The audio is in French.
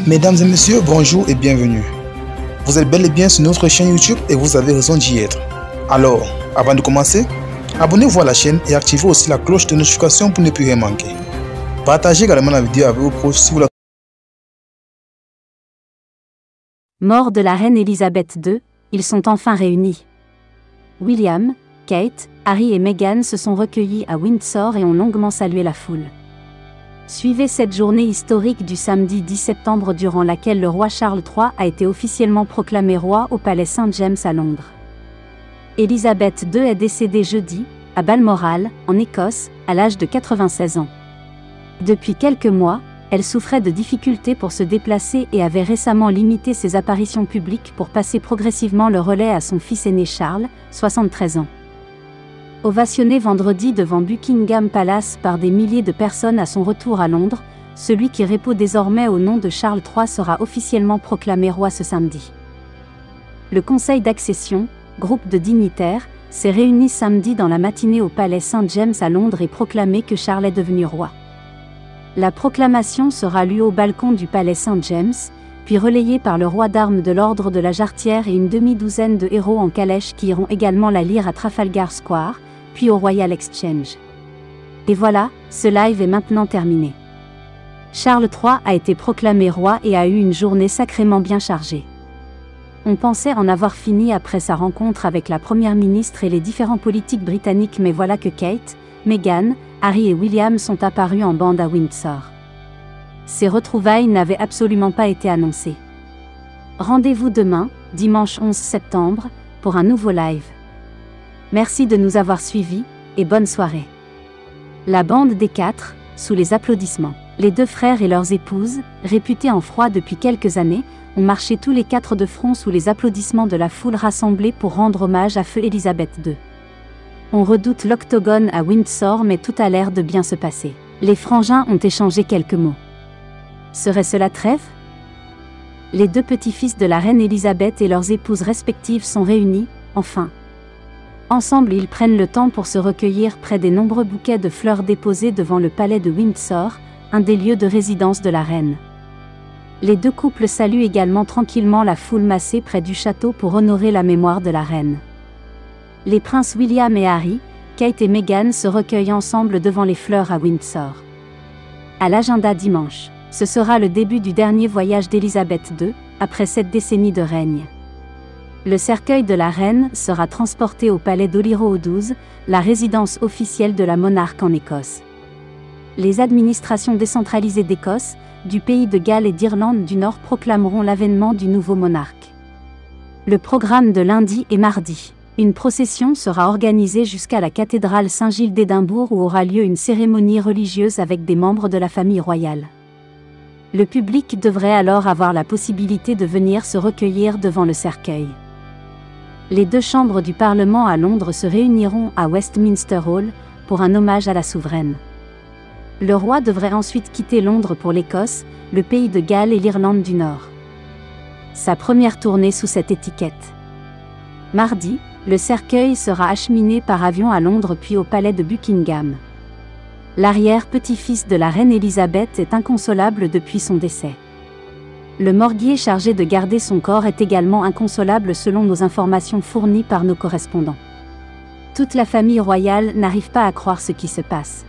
Mesdames et messieurs, bonjour et bienvenue. Vous êtes bel et bien sur notre chaîne YouTube et vous avez raison d'y être. Alors, avant de commencer, abonnez-vous à la chaîne et activez aussi la cloche de notification pour ne plus rien manquer. Partagez également la vidéo avec vos proches si vous la... Mort de la reine Elisabeth II, ils sont enfin réunis. William, Kate, Harry et Meghan se sont recueillis à Windsor et ont longuement salué la foule. Suivez cette journée historique du samedi 10 septembre durant laquelle le roi Charles III a été officiellement proclamé roi au palais St. James à Londres. Elisabeth II est décédée jeudi, à Balmoral, en Écosse, à l'âge de 96 ans. Depuis quelques mois, elle souffrait de difficultés pour se déplacer et avait récemment limité ses apparitions publiques pour passer progressivement le relais à son fils aîné Charles, 73 ans. Ovationné vendredi devant Buckingham Palace par des milliers de personnes à son retour à Londres, celui qui répond désormais au nom de Charles III sera officiellement proclamé roi ce samedi. Le Conseil d'accession, groupe de dignitaires, s'est réuni samedi dans la matinée au palais St. James à Londres et proclamé que Charles est devenu roi. La proclamation sera lue au balcon du palais St. James, puis relayée par le roi d'armes de l'ordre de la Jarretière et une demi-douzaine de héros en calèche qui iront également la lire à Trafalgar Square, puis au Royal Exchange. Et voilà, ce live est maintenant terminé. Charles III a été proclamé roi et a eu une journée sacrément bien chargée. On pensait en avoir fini après sa rencontre avec la première ministre et les différents politiques britanniques, mais voilà que Kate, Meghan, Harry et William sont apparus en bande à Windsor. Ces retrouvailles n'avaient absolument pas été annoncées. Rendez-vous demain, dimanche 11 septembre, pour un nouveau live. Merci de nous avoir suivis, et bonne soirée. La bande des quatre, sous les applaudissements. Les deux frères et leurs épouses, réputés en froid depuis quelques années, ont marché tous les quatre de front sous les applaudissements de la foule rassemblée pour rendre hommage à feu Elisabeth II. On redoute l'octogone à Windsor, mais tout a l'air de bien se passer. Les frangins ont échangé quelques mots. Serait-ce la trêve ? Les deux petits-fils de la reine Elisabeth et leurs épouses respectives sont réunis, enfin. Ensemble, ils prennent le temps pour se recueillir près des nombreux bouquets de fleurs déposés devant le palais de Windsor, un des lieux de résidence de la reine. Les deux couples saluent également tranquillement la foule massée près du château pour honorer la mémoire de la reine. Les princes William et Harry, Kate et Meghan se recueillent ensemble devant les fleurs à Windsor. À l'agenda dimanche, ce sera le début du dernier voyage d'Elisabeth II, après 7 décennies de règne. Le cercueil de la reine sera transporté au palais d'Holyrood, la résidence officielle de la monarque en Écosse. Les administrations décentralisées d'Écosse, du pays de Galles et d'Irlande du Nord proclameront l'avènement du nouveau monarque. Le programme de lundi et mardi. Une procession sera organisée jusqu'à la cathédrale Saint-Gilles d'Édimbourg où aura lieu une cérémonie religieuse avec des membres de la famille royale. Le public devrait alors avoir la possibilité de venir se recueillir devant le cercueil. Les deux chambres du Parlement à Londres se réuniront à Westminster Hall pour un hommage à la souveraine. Le roi devrait ensuite quitter Londres pour l'Écosse, le pays de Galles et l'Irlande du Nord. Sa première tournée sous cette étiquette. Mardi, le cercueil sera acheminé par avion à Londres puis au palais de Buckingham. L'arrière-petit-fils de la reine Elisabeth est inconsolable depuis son décès. Le morguier chargé de garder son corps est également inconsolable selon nos informations fournies par nos correspondants. Toute la famille royale n'arrive pas à croire ce qui se passe.